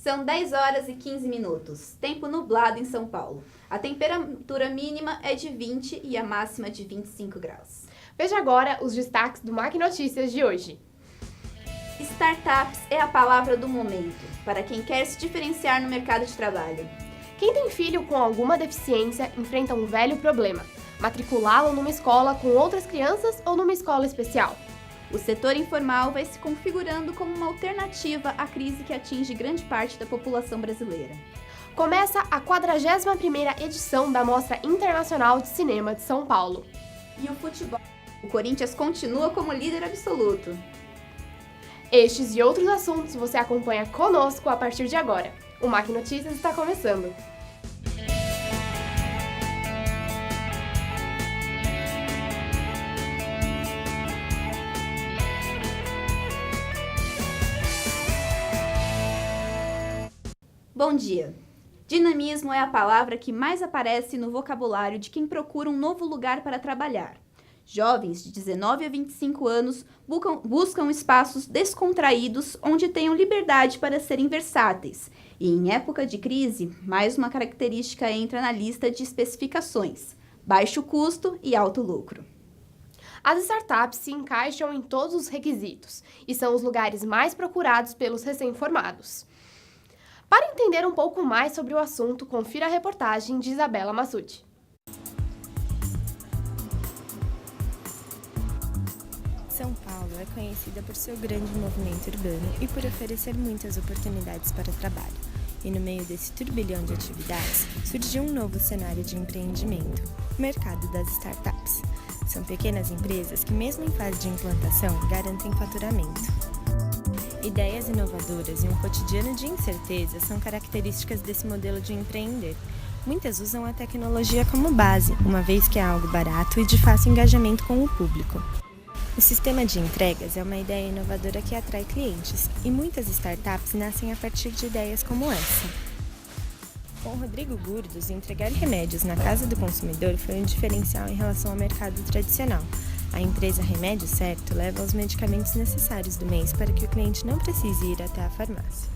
São 10 horas e 15 minutos, tempo nublado em São Paulo. A temperatura mínima é de 20 e a máxima de 25 graus. Veja agora os destaques do MAC Notícias de hoje. Startups é a palavra do momento, para quem quer se diferenciar no mercado de trabalho. Quem tem filho com alguma deficiência enfrenta um velho problema: matriculá-lo numa escola com outras crianças ou numa escola especial. O setor informal vai se configurando como uma alternativa à crise que atinge grande parte da população brasileira. Começa a 41ª edição da Mostra Internacional de Cinema de São Paulo. E o futebol? O Corinthians continua como líder absoluto. Estes e outros assuntos você acompanha conosco a partir de agora. O MAC Notícias está começando. Bom dia! Dinamismo é a palavra que mais aparece no vocabulário de quem procura um novo lugar para trabalhar. Jovens de 19 a 25 anos buscam espaços descontraídos onde tenham liberdade para serem versáteis. E em época de crise, mais uma característica entra na lista de especificações: baixo custo e alto lucro. As startups se encaixam em todos os requisitos e são os lugares mais procurados pelos recém-formados. Para entender um pouco mais sobre o assunto, confira a reportagem de Isabela Massucci. São Paulo é conhecida por seu grande movimento urbano e por oferecer muitas oportunidades para trabalho. E no meio desse turbilhão de atividades, surgiu um novo cenário de empreendimento: o mercado das startups. São pequenas empresas que, mesmo em fase de implantação, garantem faturamento. Ideias inovadoras e um cotidiano de incerteza são características desse modelo de empreender. Muitas usam a tecnologia como base, uma vez que é algo barato e de fácil engajamento com o público. O sistema de entregas é uma ideia inovadora que atrai clientes, e muitas startups nascem a partir de ideias como essa. Com Rodrigo Gurdos, entregar remédios na casa do consumidor foi um diferencial em relação ao mercado tradicional. A empresa Remédio Certo leva os medicamentos necessários do mês para que o cliente não precise ir até a farmácia.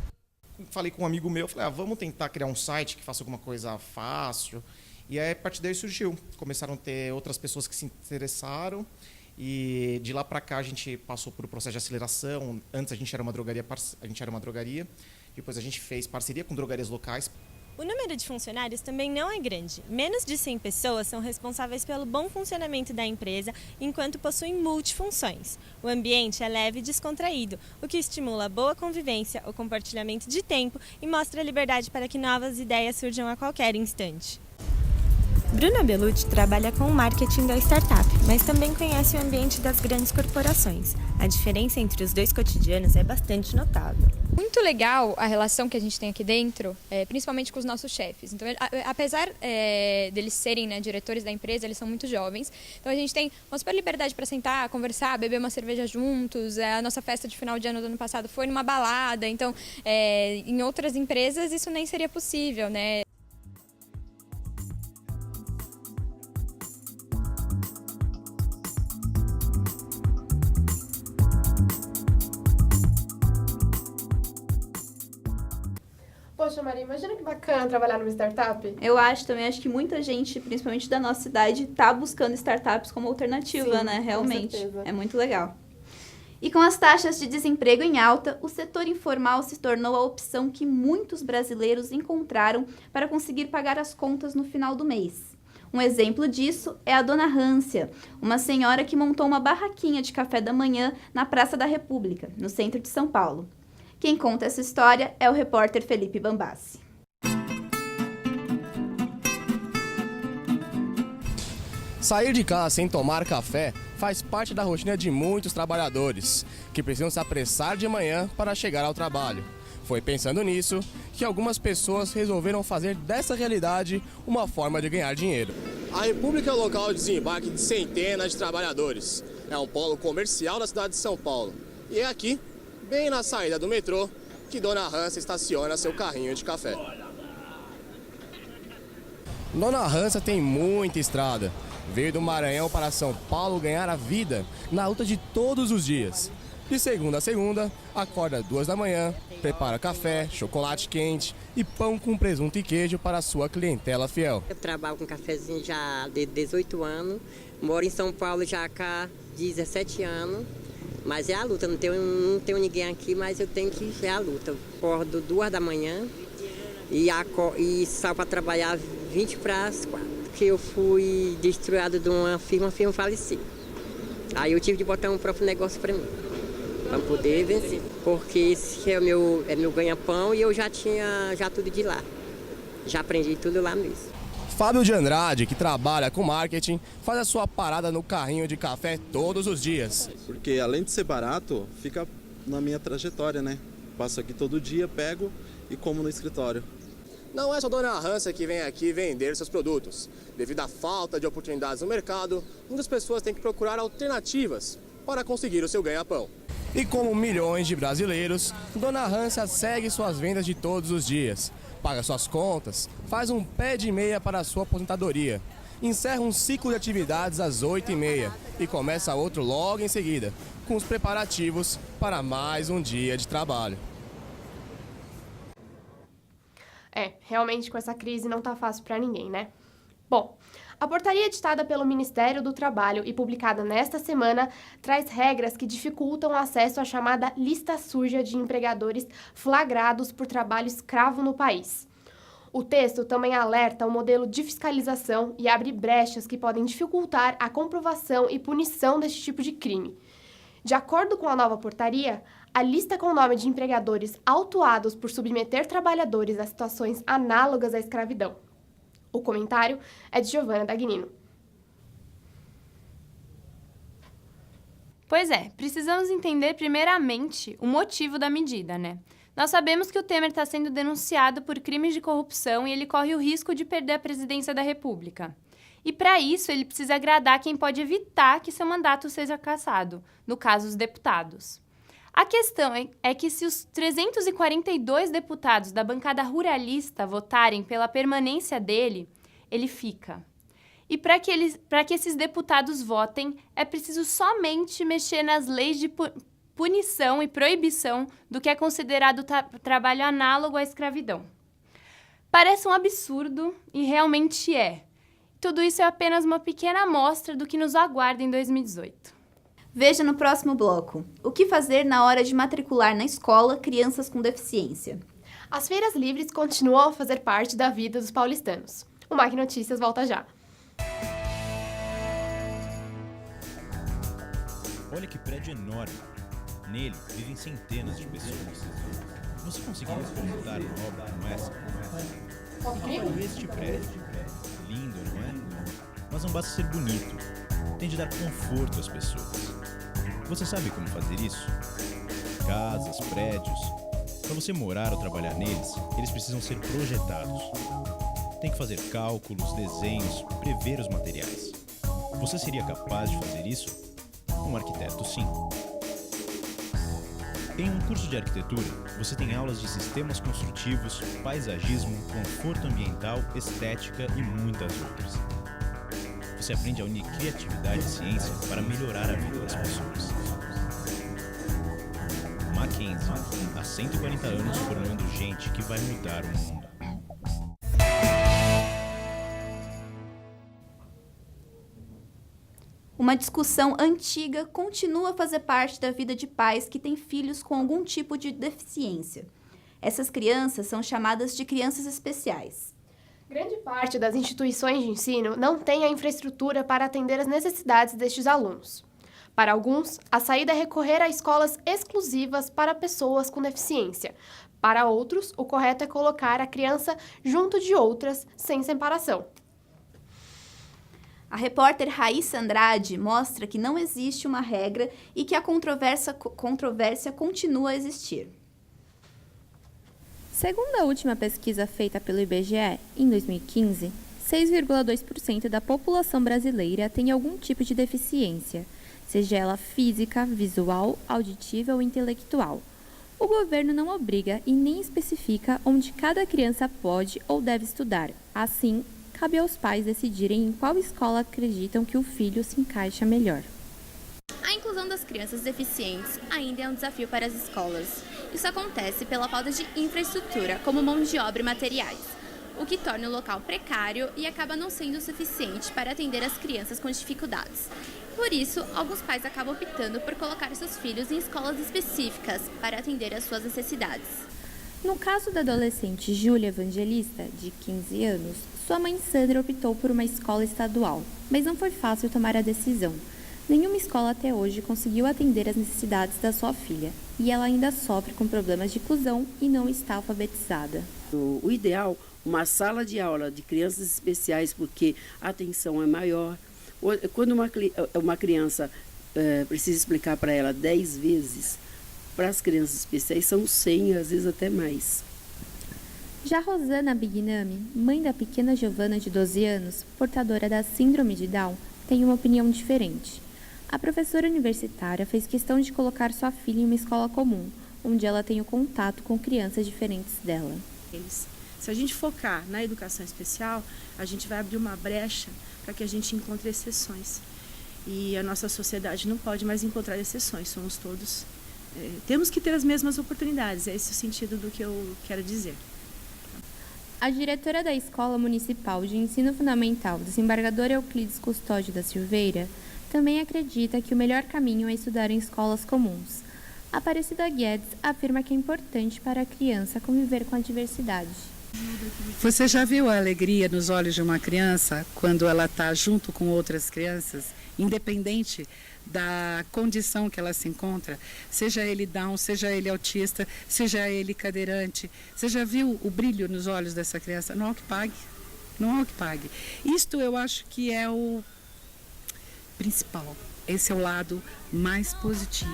Falei com um amigo meu, falei, vamos tentar criar um site que faça alguma coisa fácil. E aí, a partir daí surgiu. Começaram a ter outras pessoas que se interessaram. E de lá para cá a gente passou por um processo de aceleração. Antes a gente era uma drogaria, depois a gente fez parceria com drogarias locais. O número de funcionários também não é grande. Menos de 100 pessoas são responsáveis pelo bom funcionamento da empresa, enquanto possuem multifunções. O ambiente é leve e descontraído, o que estimula a boa convivência, o compartilhamento de tempo e mostra a liberdade para que novas ideias surjam a qualquer instante. Bruna Bellucci trabalha com o marketing da startup, mas também conhece o ambiente das grandes corporações. A diferença entre os dois cotidianos é bastante notável. Muito legal a relação que a gente tem aqui dentro, principalmente com os nossos chefes. Então, apesar deles serem, né, diretores da empresa, eles são muito jovens. Então a gente tem uma super liberdade para sentar, conversar, beber uma cerveja juntos. A nossa festa de final de ano do ano passado foi numa balada. Então, em outras empresas isso nem seria possível, né? Poxa, Maria, imagina que bacana trabalhar numa startup. Eu acho que muita gente, principalmente da nossa idade, está buscando startups como alternativa, Sim, né? Realmente. com certeza. É muito legal. E com as taxas de desemprego em alta, o setor informal se tornou a opção que muitos brasileiros encontraram para conseguir pagar as contas no final do mês. Um exemplo disso é a Dona Hância, uma senhora que montou uma barraquinha de café da manhã na Praça da República, no centro de São Paulo. Quem conta essa história é o repórter Felipe Bambassi. Sair de casa sem tomar café faz parte da rotina de muitos trabalhadores, que precisam se apressar de manhã para chegar ao trabalho. Foi pensando nisso que algumas pessoas resolveram fazer dessa realidade uma forma de ganhar dinheiro. A República é o local de desembarque de centenas de trabalhadores. É um polo comercial da cidade de São Paulo. E é aqui, bem na saída do metrô, que Dona Hância estaciona seu carrinho de café. Dona Hância tem muita estrada. Veio do Maranhão para São Paulo ganhar a vida na luta de todos os dias. De segunda a segunda, acorda 2 da manhã, prepara café, chocolate quente e pão com presunto e queijo para a sua clientela fiel. Eu trabalho com cafezinho já de 18 anos, moro em São Paulo já há 17 anos, mas é a luta, não tenho ninguém aqui, mas eu tenho que ir à luta. Acordo 2 da manhã e saio para trabalhar 20 para as 4, porque eu fui destruída de uma firma, a firma faleceu. Aí eu tive de botar um próprio negócio para mim, para poder vencer, porque esse é meu ganha-pão e eu já tinha tudo de lá, já aprendi tudo lá mesmo. Fábio de Andrade, que trabalha com marketing, faz a sua parada no carrinho de café todos os dias. Porque além de ser barato, fica na minha trajetória, né? Passo aqui todo dia, pego e como no escritório. Não é só a dona Hansa que vem aqui vender seus produtos. Devido à falta de oportunidades no mercado, muitas pessoas têm que procurar alternativas para conseguir o seu ganha-pão. E como milhões de brasileiros, Dona Hansa segue suas vendas de todos os dias. Paga suas contas, faz um pé de meia para a sua aposentadoria. Encerra um ciclo de atividades às 8h30 e começa outro logo em seguida, com os preparativos para mais um dia de trabalho. Realmente com essa crise não tá fácil para ninguém, né? Bom, a portaria editada pelo Ministério do Trabalho e publicada nesta semana traz regras que dificultam o acesso à chamada lista suja de empregadores flagrados por trabalho escravo no país. O texto também alerta o modelo de fiscalização e abre brechas que podem dificultar a comprovação e punição deste tipo de crime. De acordo com a nova portaria, a lista com o nome de empregadores autuados por submeter trabalhadores a situações análogas à escravidão. O comentário é de Giovana Dagnino. Pois é, precisamos entender primeiramente o motivo da medida, né? Nós sabemos que o Temer está sendo denunciado por crimes de corrupção e ele corre o risco de perder a presidência da República. E para isso, ele precisa agradar quem pode evitar que seu mandato seja cassado, no caso, os deputados. A questão é que se os 342 deputados da bancada ruralista votarem pela permanência dele, ele fica. E para que esses deputados votem, é preciso somente mexer nas leis de punição e proibição do que é considerado trabalho análogo à escravidão. Parece um absurdo e realmente é. Tudo isso é apenas uma pequena amostra do que nos aguarda em 2018. Veja no próximo bloco. O que fazer na hora de matricular na escola crianças com deficiência? As feiras livres continuam a fazer parte da vida dos paulistanos. O Mac Notícias volta já. Olha que prédio enorme. Nele vivem centenas de pessoas. Você conseguiria montar uma obra como essa? Este prédio. Lindo, não é? Mas não basta ser bonito. Tem de dar conforto às pessoas. Você sabe como fazer isso? Casas, prédios. Para você morar ou trabalhar neles, eles precisam ser projetados. Tem que fazer cálculos, desenhos, prever os materiais. Você seria capaz de fazer isso? Um arquiteto, sim. Em um curso de arquitetura, você tem aulas de sistemas construtivos, paisagismo, conforto ambiental, estética e muitas outras. Você aprende a unir criatividade e ciência para melhorar a vida das pessoas. Mackenzie, há 140 anos formando gente que vai mudar o mundo. Uma discussão antiga continua a fazer parte da vida de pais que têm filhos com algum tipo de deficiência. Essas crianças são chamadas de crianças especiais. Grande parte das instituições de ensino não tem a infraestrutura para atender às necessidades destes alunos. Para alguns, a saída é recorrer a escolas exclusivas para pessoas com deficiência. Para outros, o correto é colocar a criança junto de outras, sem separação. A repórter Raíssa Andrade mostra que não existe uma regra e que a controvérsia continua a existir. Segundo a última pesquisa feita pelo IBGE, em 2015, 6,2% da população brasileira tem algum tipo de deficiência, seja ela física, visual, auditiva ou intelectual. O governo não obriga e nem especifica onde cada criança pode ou deve estudar. Assim, cabe aos pais decidirem em qual escola acreditam que o filho se encaixa melhor. A A inclusão das crianças deficientes ainda é um desafio para as escolas. Isso acontece pela falta de infraestrutura, como mão de obra e materiais, o que torna o local precário e acaba não sendo o suficiente para atender as crianças com dificuldades. Por isso, alguns pais acabam optando por colocar seus filhos em escolas específicas para atender às suas necessidades. No caso da adolescente Júlia Evangelista, de 15 anos, sua mãe Sandra optou por uma escola estadual, mas não foi fácil tomar a decisão. Nenhuma escola até hoje conseguiu atender às necessidades da sua filha, e ela ainda sofre com problemas de inclusão e não está alfabetizada. O ideal, uma sala de aula de crianças especiais, porque a atenção é maior. Quando uma criança precisa explicar para ela 10 vezes, para as crianças especiais são 100, às vezes até mais. Já Rosana Bignami, mãe da pequena Giovana de 12 anos, portadora da síndrome de Down, tem uma opinião diferente. A professora universitária fez questão de colocar sua filha em uma escola comum, onde ela tem o contato com crianças diferentes dela. Se a gente focar na educação especial, a gente vai abrir uma brecha para que a gente encontre exceções. E a nossa sociedade não pode mais encontrar exceções, somos todos... temos que ter as mesmas oportunidades, é esse o sentido do que eu quero dizer. A diretora da Escola Municipal de Ensino Fundamental, desembargadora Euclides Custódio da Silveira, também acredita que o melhor caminho é estudar em escolas comuns. Aparecida Guedes afirma que é importante para a criança conviver com a diversidade. Você já viu a alegria nos olhos de uma criança quando ela está junto com outras crianças, independente da condição que ela se encontra, seja ele Down, seja ele autista, seja ele cadeirante? Você já viu o brilho nos olhos dessa criança? Não há o que pague, não há o que pague. Isto eu acho que é o principal, esse é o lado mais positivo.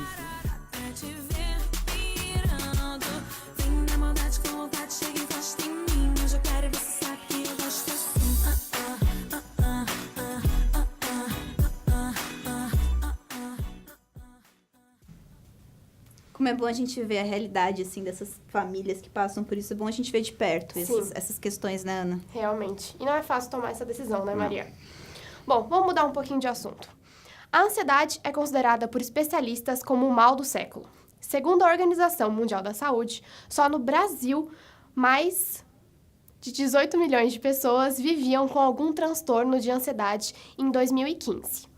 Como é bom a gente ver a realidade, assim, dessas famílias que passam por isso. É bom a gente ver de perto essas questões, né, Ana? Realmente. E não é fácil tomar essa decisão, né, Maria? Bom, vamos mudar um pouquinho de assunto. A ansiedade é considerada por especialistas como o mal do século. Segundo a Organização Mundial da Saúde, só no Brasil, mais de 18 milhões de pessoas viviam com algum transtorno de ansiedade em 2015.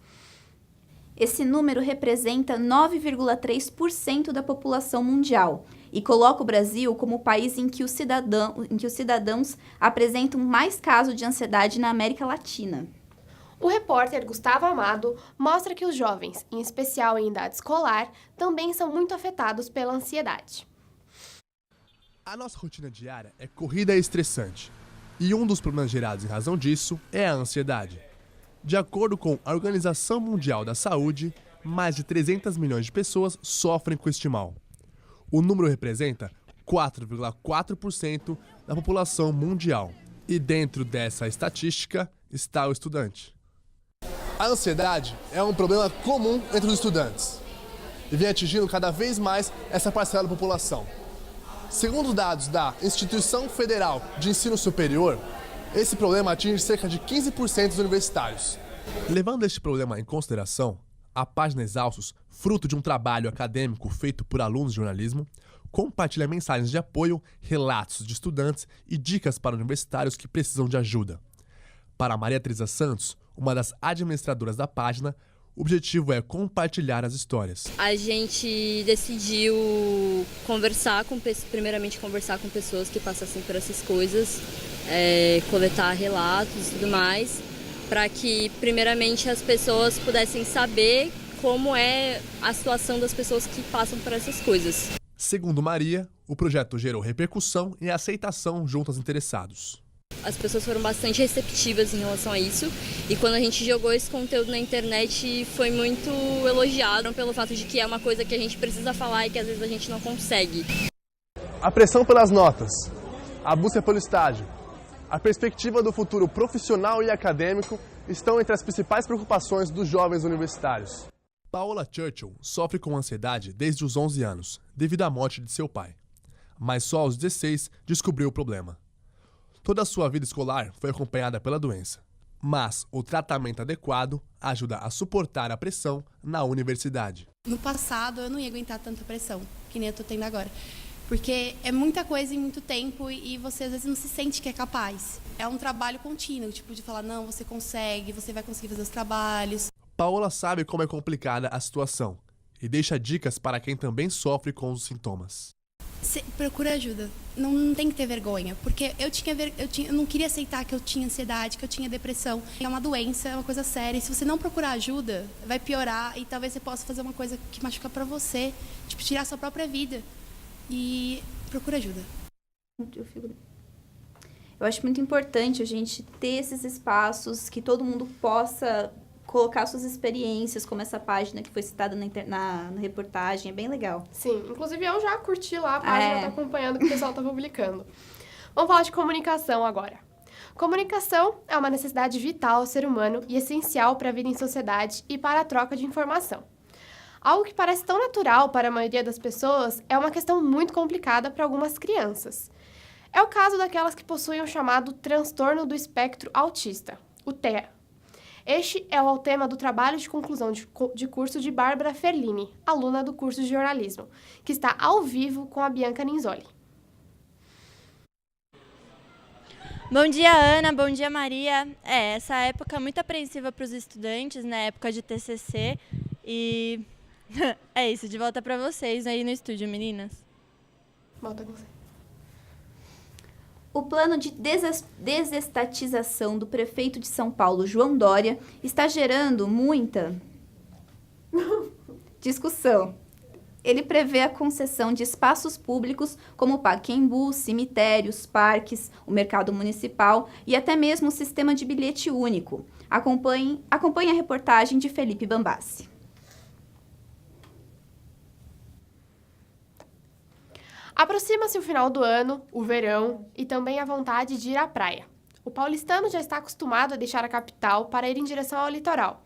Esse número representa 9,3% da população mundial e coloca o Brasil como o país em que os cidadãos apresentam mais casos de ansiedade na América Latina. O repórter Gustavo Amado mostra que os jovens, em especial em idade escolar, também são muito afetados pela ansiedade. A nossa rotina diária é corrida e estressante, e um dos problemas gerados em razão disso é a ansiedade. De acordo com a Organização Mundial da Saúde, mais de 300 milhões de pessoas sofrem com este mal. O número representa 4,4% da população mundial. E dentro dessa estatística está o estudante. A ansiedade é um problema comum entre os estudantes e vem atingindo cada vez mais essa parcela da população. Segundo dados da Instituição Federal de Ensino Superior, esse problema atinge cerca de 15% dos universitários. Levando este problema em consideração, a página Exaustos, fruto de um trabalho acadêmico feito por alunos de jornalismo, compartilha mensagens de apoio, relatos de estudantes e dicas para universitários que precisam de ajuda. Para Maria Teresa Santos, uma das administradoras da página, o objetivo é compartilhar as histórias. A gente decidiu primeiramente conversar com pessoas que passassem por essas coisas, coletar relatos e tudo mais, para que primeiramente as pessoas pudessem saber como é a situação das pessoas que passam por essas coisas. Segundo Maria, o projeto gerou repercussão e aceitação junto aos interessados. As pessoas foram bastante receptivas em relação a isso, e quando a gente jogou esse conteúdo na internet foi muito elogiado pelo fato de que é uma coisa que a gente precisa falar e que às vezes a gente não consegue. A pressão pelas notas, a busca pelo estágio, a perspectiva do futuro profissional e acadêmico estão entre as principais preocupações dos jovens universitários. Paola Churchill sofre com ansiedade desde os 11 anos, devido à morte de seu pai. Mas só aos 16 descobriu o problema. Toda a sua vida escolar foi acompanhada pela doença. Mas o tratamento adequado ajuda a suportar a pressão na universidade. No passado, eu não ia aguentar tanta pressão, que nem eu tô tendo agora. Porque é muita coisa em muito tempo e você às vezes não se sente que é capaz. É um trabalho contínuo, tipo de falar, não, você consegue, você vai conseguir fazer os trabalhos. Paola sabe como é complicada a situação e deixa dicas para quem também sofre com os sintomas. Procura ajuda. Não tem que ter vergonha, porque eu não queria aceitar que eu tinha ansiedade, que eu tinha depressão. É uma doença, é uma coisa séria. E se você não procurar ajuda, vai piorar e talvez você possa fazer uma coisa que machuca pra você, tipo tirar a sua própria vida. E procura ajuda. Eu acho muito importante a gente ter esses espaços que todo mundo possa colocar suas experiências, como essa página que foi citada na reportagem, é bem legal. Sim, inclusive eu já curti lá a página, tô acompanhando o que o pessoal tá publicando. Vamos falar de comunicação agora. Comunicação é uma necessidade vital ao ser humano e essencial para a vida em sociedade e para a troca de informação. Algo que parece tão natural para a maioria das pessoas é uma questão muito complicada para algumas crianças. É o caso daquelas que possuem o chamado transtorno do espectro autista, o TEA. Este é o tema do trabalho de conclusão de curso de Bárbara Ferlini, aluna do curso de jornalismo, que está ao vivo com a Bianca Ninzoli. Bom dia, Ana. Bom dia, Maria. Essa época é muito apreensiva para os estudantes, né? Época de TCC. E é isso, de volta para vocês aí no estúdio, meninas. Volta com você. O plano de desestatização do prefeito de São Paulo, João Dória, está gerando muita discussão. Ele prevê a concessão de espaços públicos como Pacaembu, cemitérios, parques, o mercado municipal e até mesmo o sistema de bilhete único. Acompanhe a reportagem de Felipe Bambassi. Aproxima-se o final do ano, o verão e também a vontade de ir à praia. O paulistano já está acostumado a deixar a capital para ir em direção ao litoral.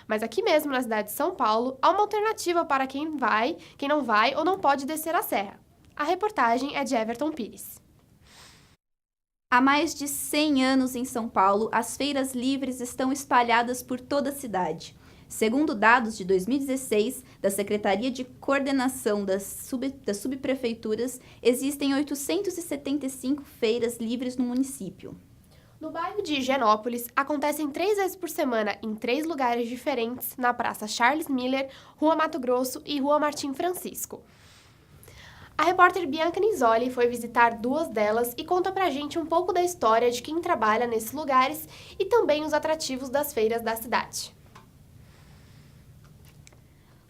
Mas aqui mesmo na cidade de São Paulo, há uma alternativa para quem não vai ou não pode descer a serra. A reportagem é de Everton Pires. Há mais de 100 anos em São Paulo, as feiras livres estão espalhadas por toda a cidade. Segundo dados de 2016, da Secretaria de Coordenação das Subprefeituras, existem 875 feiras livres no município. No bairro de Higienópolis, acontecem 3 vezes por semana em 3 lugares diferentes, na Praça Charles Miller, Rua Mato Grosso e Rua Martim Francisco. A repórter Bianca Ninzoli foi visitar 2 delas e conta pra gente um pouco da história de quem trabalha nesses lugares e também os atrativos das feiras da cidade.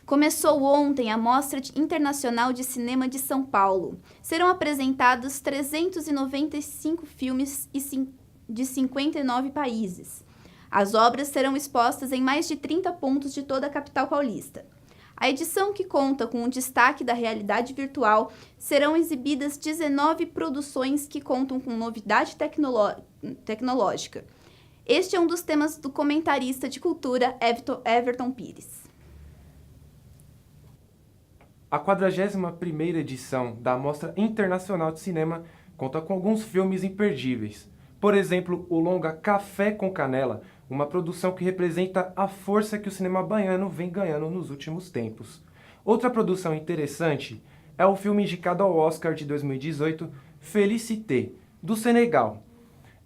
Começou ontem a Mostra Internacional de Cinema de São Paulo. Serão apresentados 395 filmes de 59 países. As obras serão expostas em mais de 30 pontos de toda a capital paulista. A edição, que conta com o destaque da realidade virtual, serão exibidas 19 produções que contam com novidade tecnológica. Este é um dos temas do comentarista de cultura Everton Pires. A 41ª edição da Mostra Internacional de Cinema conta com alguns filmes imperdíveis. Por exemplo, o longa Café com Canela, uma produção que representa a força que o cinema baiano vem ganhando nos últimos tempos. Outra produção interessante é o filme indicado ao Oscar de 2018, Félicité, do Senegal.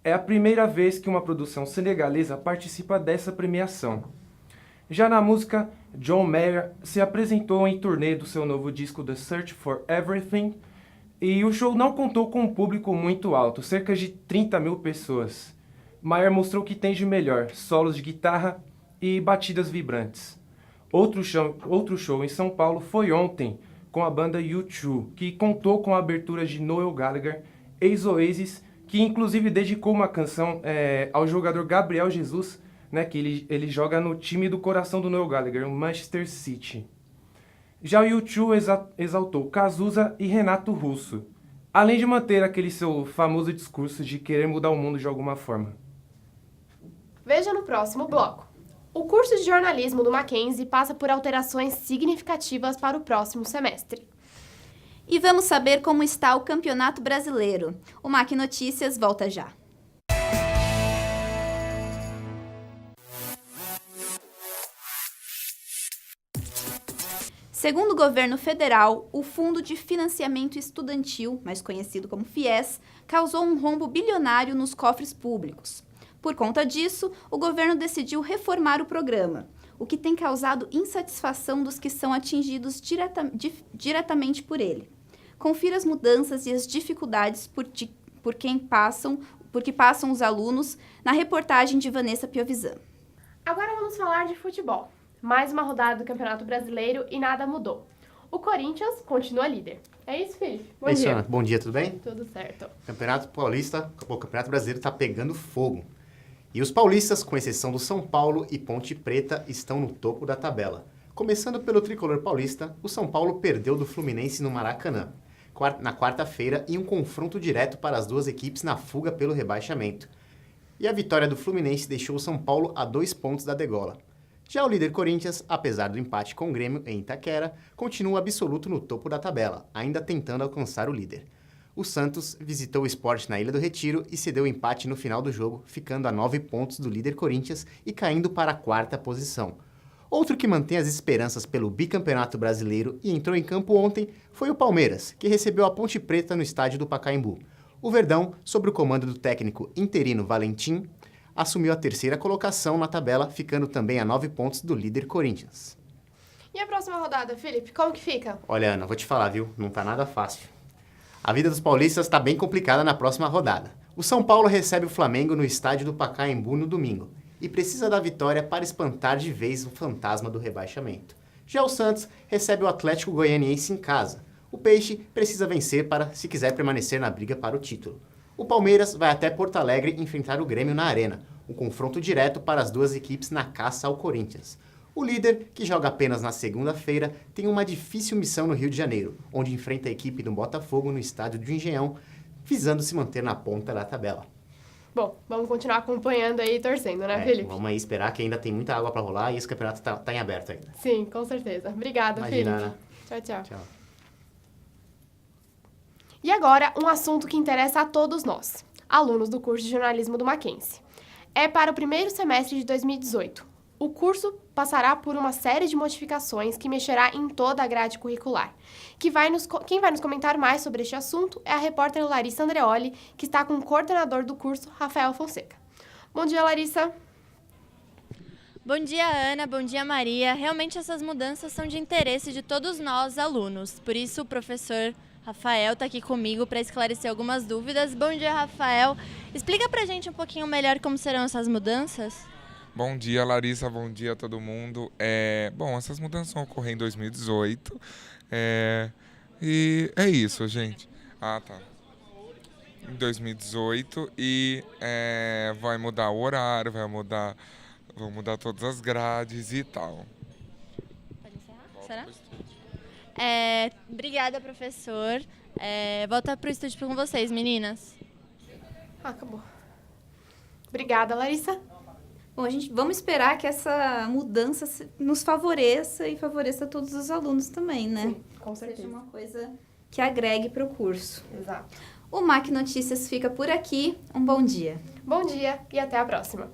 É a primeira vez que uma produção senegalesa participa dessa premiação. Já na música, John Mayer se apresentou em turnê do seu novo disco The Search for Everything, e o show não contou com um público muito alto, cerca de 30 mil pessoas. Mayer mostrou o que tem de melhor, solos de guitarra e batidas vibrantes. Outro show em São Paulo foi ontem, com a banda U2, que contou com a abertura de Noel Gallagher, ex-Oasis, que inclusive dedicou uma canção ao jogador Gabriel Jesus, né, que ele joga no time do coração do Noel Gallagher, o Manchester City. Já o U2 exaltou Cazuza e Renato Russo, além de manter aquele seu famoso discurso de querer mudar o mundo de alguma forma. Veja no próximo bloco. O curso de jornalismo do Mackenzie passa por alterações significativas para o próximo semestre. E vamos saber como está o Campeonato Brasileiro. O Mac Notícias volta já. Segundo o governo federal, o Fundo de Financiamento Estudantil, mais conhecido como FIES, causou um rombo bilionário nos cofres públicos. Por conta disso, o governo decidiu reformar o programa, o que tem causado insatisfação dos que são atingidos diretamente por ele. Confira as mudanças e as dificuldades por que passam os alunos na reportagem de Vanessa Piovisan. Agora vamos falar de futebol. Mais uma rodada do Campeonato Brasileiro e nada mudou. O Corinthians continua líder. É isso, Felipe? Bom dia. Ana. Bom dia, tudo bem? Tudo certo. Campeonato Paulista, o Campeonato Brasileiro está pegando fogo. E os paulistas, com exceção do São Paulo e Ponte Preta, estão no topo da tabela. Começando pelo tricolor paulista, o São Paulo perdeu do Fluminense no Maracanã, na quarta-feira, em um confronto direto para as duas equipes na fuga pelo rebaixamento. E a vitória do Fluminense deixou o São Paulo a 2 pontos da degola. Já o líder Corinthians, apesar do empate com o Grêmio em Itaquera, continua absoluto no topo da tabela, ainda tentando alcançar o líder. O Santos visitou o Sport na Ilha do Retiro e cedeu o empate no final do jogo, ficando a 9 pontos do líder Corinthians e caindo para a 4ª posição. Outro que mantém as esperanças pelo bicampeonato brasileiro e entrou em campo ontem foi o Palmeiras, que recebeu a Ponte Preta no estádio do Pacaembu. O Verdão, sob o comando do técnico interino Valentim, assumiu a 3ª colocação na tabela, ficando também a 9 pontos do líder Corinthians. E a próxima rodada, Felipe, como que fica? Olha, Ana, vou te falar, viu? Não tá nada fácil. A vida dos paulistas está bem complicada na próxima rodada. O São Paulo recebe o Flamengo no estádio do Pacaembu no domingo e precisa da vitória para espantar de vez o fantasma do rebaixamento. Já o Santos recebe o Atlético Goianiense em casa. O Peixe precisa vencer se quiser permanecer na briga para o título. O Palmeiras vai até Porto Alegre enfrentar o Grêmio na Arena, um confronto direto para as duas equipes na caça ao Corinthians. O líder, que joga apenas na segunda-feira, tem uma difícil missão no Rio de Janeiro, onde enfrenta a equipe do Botafogo no estádio do Engenhão, visando se manter na ponta da tabela. Bom, vamos continuar acompanhando aí e torcendo, né, Felipe? Vamos aí esperar que ainda tem muita água para rolar e esse campeonato tá em aberto ainda. Sim, com certeza. Obrigada, Imagina, Felipe. Ana. Tchau, tchau. Tchau. E agora, um assunto que interessa a todos nós, alunos do curso de jornalismo do Mackenzie. É para o primeiro semestre de 2018. O curso passará por uma série de modificações que mexerá em toda a grade curricular. Quem vai nos comentar mais sobre este assunto é a repórter Larissa Andreoli, que está com o coordenador do curso, Rafael Fonseca. Bom dia, Larissa. Bom dia, Ana. Bom dia, Maria. Realmente essas mudanças são de interesse de todos nós, alunos. Por isso, o professor Rafael está aqui comigo para esclarecer algumas dúvidas. Bom dia, Rafael. Explica pra gente um pouquinho melhor como serão essas mudanças. Bom dia, Larissa. Bom dia a todo mundo. Bom, essas mudanças vão ocorrer em 2018. E é isso, gente. Ah, tá. Em 2018 e vai mudar o horário, vão mudar todas as grades e tal. Pode encerrar? Será? Obrigada, professor. Volta pro estúdio com vocês, meninas. Acabou. Obrigada, Larissa. Bom, vamos esperar que essa mudança nos favoreça e favoreça todos os alunos também, né? Sim, com certeza. Seja uma coisa que agregue para o curso. Exato. O MAC Notícias fica por aqui. Um bom dia. Bom dia e até a próxima.